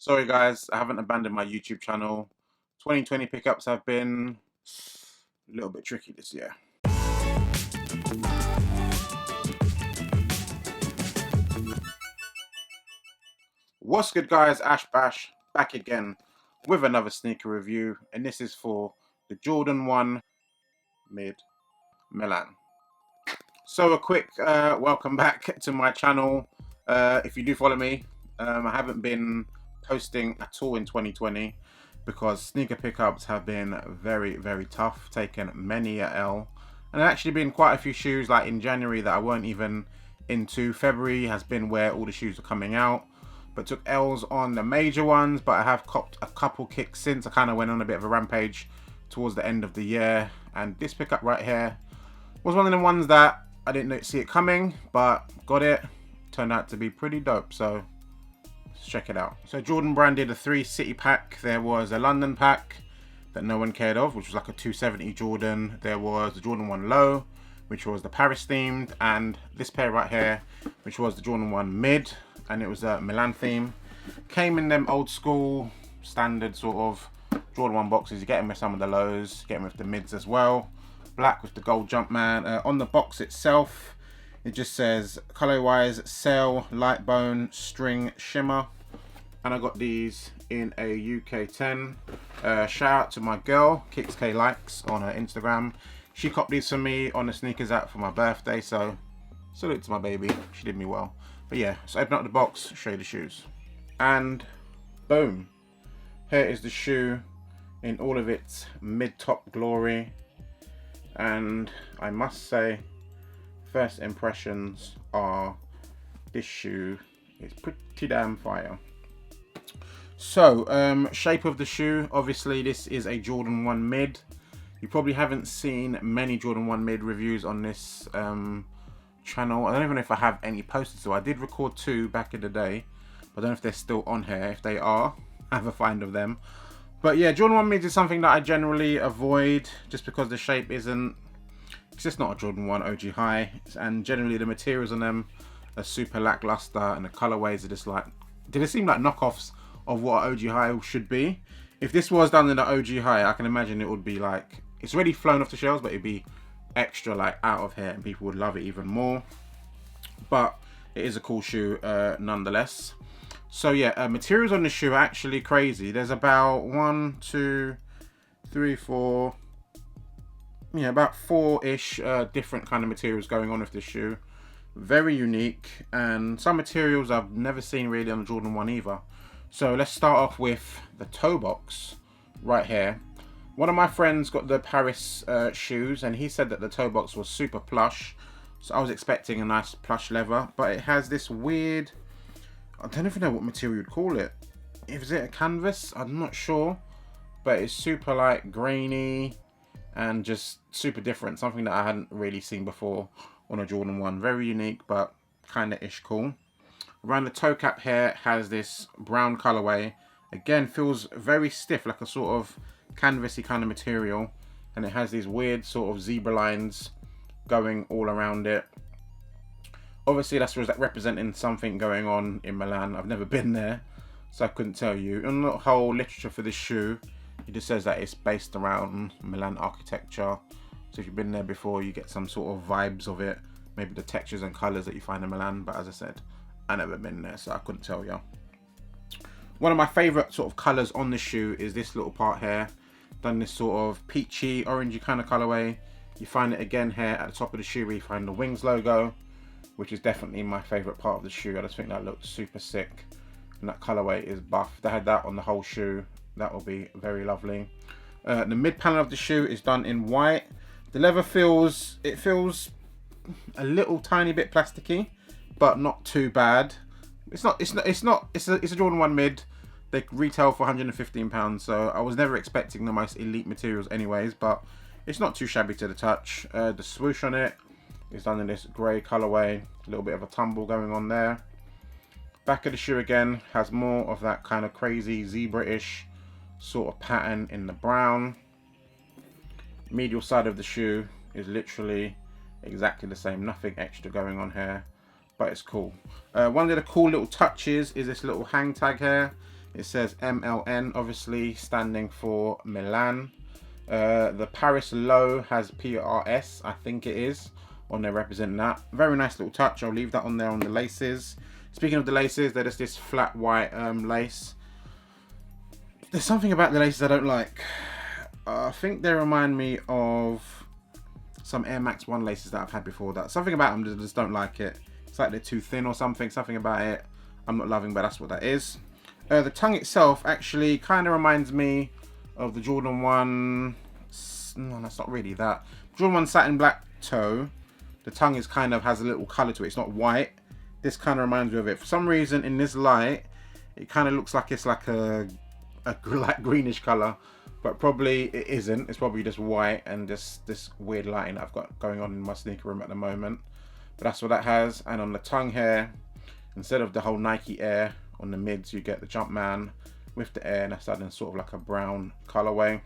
Sorry guys, I haven't abandoned my YouTube channel. 2020 pickups have been a little bit tricky this year. What's good guys, Ash Bash back again with another sneaker review, and this is for the Jordan 1 Mid Milan. So a quick welcome back to my channel. If you do follow me, I haven't been posting at all in 2020 because sneaker pickups have been very tough, taken many a L, and there actually been quite a few shoes like in January that I weren't even into. February has been where all the shoes are coming out, but took L's on the major ones, but I have copped a couple kicks since. I kind of went on a bit of a rampage towards the end of the year, and this pickup right here was one of the ones that I didn't see it coming, but got it. Turned out to be pretty dope, so let's check it out. So Jordan branded a 3 city pack. There was a London pack that no one cared of, which was like a 270 Jordan. There was the Jordan 1 Low, which was the Paris themed, and this pair right here, which was the Jordan 1 Mid, and it was a Milan theme. Came in them old school, standard sort of Jordan 1 boxes. You get them with some of the lows, get them with the mids as well. Black with the gold Jumpman. On the box itself, it just says color wise sail, light bone, string, shimmer, and I got these in a UK 10. Shout out to my girl Kix K Likes on her Instagram. She copped these for me on the sneakers app for my birthday, so salute to my baby, she did me well. But yeah, so open up the box, show you the shoes, and boom, here is the shoe in all of its mid-top glory. And I must say, first impressions are this shoe is pretty damn fire. So shape of the shoe, obviously this is a Jordan 1 Mid. You probably haven't seen many Jordan 1 Mid reviews on this channel. I don't even know if I have any posted, so I did record 2 back in the day, but I don't know if they're still on here. If they are, have a find of them. But yeah, Jordan 1 Mids is something that I generally avoid just because the shape isn't, it's just not a Jordan 1 OG high, and generally the materials on them are super lackluster, and the colorways are just like, did it seem like knockoffs of what OG high should be? If this was done in the OG high, I can imagine it would be like, it's already flown off the shelves, but it'd be extra like out of here, and people would love it even more. But it is a cool shoe nonetheless. So yeah, materials on the shoe are actually crazy. There's about 1, 2, 3, 4, yeah, about 4-ish different kind of materials going on with this shoe. Very unique, and some materials I've never seen really on the Jordan 1 either. So let's start off with the toe box right here. One of my friends got the Paris shoes, and he said that the toe box was super plush. So I was expecting a nice plush leather, but it has this weird, I don't even know what material you'd call it. Is it a canvas? I'm not sure. But it's super like grainy and just super different. Something that I hadn't really seen before on a Jordan 1. Very unique, but kind of ish cool. Around the toe cap here has this brown colorway. Again, feels very stiff, like a sort of canvasy kind of material. And it has these weird sort of zebra lines going all around it. Obviously that's representing something going on in Milan. I've never been there, so I couldn't tell you. In the whole literature for this shoe, it just says that it's based around Milan architecture. So if you've been there before, you get some sort of vibes of it. Maybe the textures and colors that you find in Milan, but as I said, I've never been there, so I couldn't tell you. One of my favorite sort of colors on the shoe is this little part here. Done this sort of peachy, orangey kind of colorway. You find it again here at the top of the shoe where you find the Wings logo, which is definitely my favorite part of the shoe. I just think that looks super sick, and that colorway is buff. If they had that on the whole shoe, that will be very lovely. The mid panel of the shoe is done in white. The leather feels a little tiny bit plasticky, but not too bad. It's a Jordan 1 Mid. They retail for £115, so I was never expecting the most elite materials anyways, but it's not too shabby to the touch. The swoosh on it is done in this grey colorway, a little bit of a tumble going on there. Back of the shoe again has more of that kind of crazy zebra-ish sort of pattern in the brown. Medial side of the shoe is literally exactly the same, nothing extra going on here, but it's cool. One of the cool little touches is this little hang tag here. It says MLN, obviously standing for Milan. The Paris low has PRS, I think it is, on there representing that. Very nice little touch. I'll leave that on there on the laces. Speaking of the laces, they're just this flat white lace. There's something about the laces I don't like. I think they remind me of some Air Max 1 laces that I've had before. That something about them, just don't like it. It's like they're too thin or something. Something about it I'm not loving, but that's what that is. The tongue itself actually kind of reminds me of the Jordan 1. No, that's not really that. Jordan 1 satin black toe. The tongue is kind of has a little color to it. It's not white. This kind of reminds me of it. For some reason, in this light, it kind of looks like it's like a light greenish color, but probably it isn't. It's probably just white and just this weird lighting that I've got going on in my sneaker room at the moment. But that's what that has. And on the tongue here, instead of the whole Nike Air on the mids, you get the Jumpman with the Air, and that's done in sort of like a brown colorway.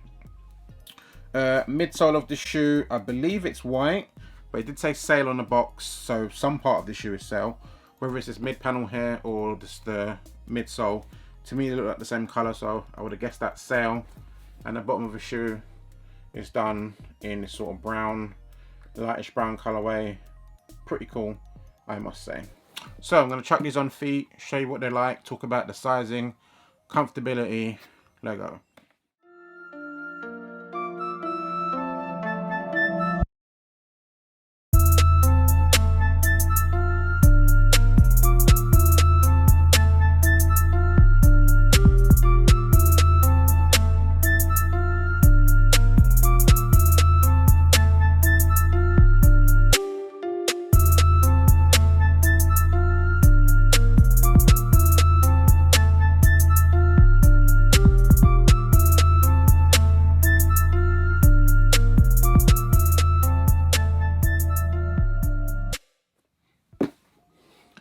Midsole of the shoe, I believe it's white, but it did say sail on the box, so some part of the shoe is sail. Whether it's this mid panel here or just the midsole, to me they look like the same color, so I would have guessed that's sail. And the bottom of the shoe is done in this sort of brown, lightish brown colorway. Pretty cool, I must say. So I'm going to chuck these on feet, show you what they're like, talk about the sizing, comfortability. Let go.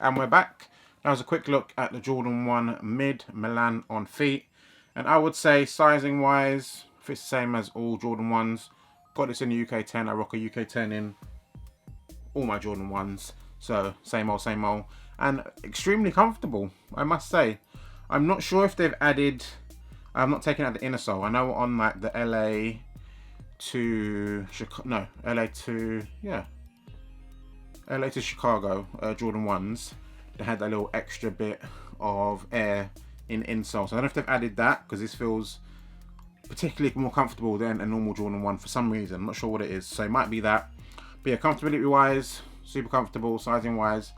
And we're back. That was a quick look at the Jordan 1 mid Milan on feet. And I would say sizing wise, fits the same as all Jordan 1s. Got this in the UK 10. I rock a UK 10 in all my Jordan 1s. So same old, same old. And extremely comfortable, I must say. I'm not sure if they've added, I'm not taking out the inner sole. I know on like the LA to Chicago, no, LA to Chicago Jordan 1s, they had that little extra bit of air in insole. So I don't know if they've added that, because this feels particularly more comfortable than a normal Jordan 1 for some reason. I'm not sure what it is. So it might be that. But yeah, comfortability wise, super comfortable. Sizing wise,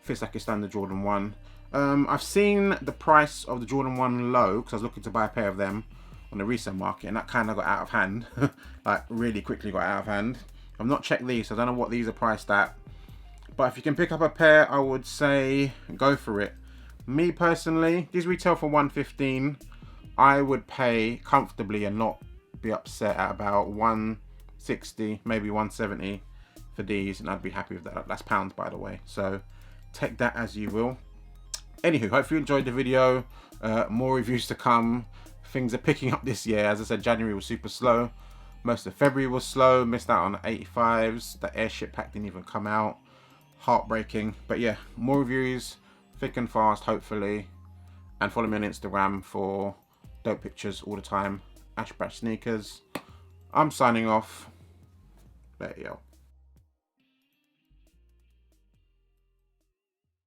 fits like a standard Jordan 1. I've seen the price of the Jordan 1 low, because I was looking to buy a pair of them on the resale market, and that kind of got out of hand. Like really quickly got out of hand. I've not checked these, so I don't know what these are priced at. But if you can pick up a pair, I would say go for it. Me personally, these retail for $115. I would pay comfortably and not be upset at about $160, maybe $170 for these, and I'd be happy with that. That's pounds, by the way. So take that as you will. Anywho, hope you enjoyed the video. More reviews to come. Things are picking up this year. As I said, January was super slow. Most of February was slow. Missed out on the 85s. The airship pack didn't even come out. Heartbreaking. But yeah, more reviews, thick and fast, hopefully. And follow me on Instagram for dope pictures all the time. Ashbash Sneakers. I'm signing off. There you go.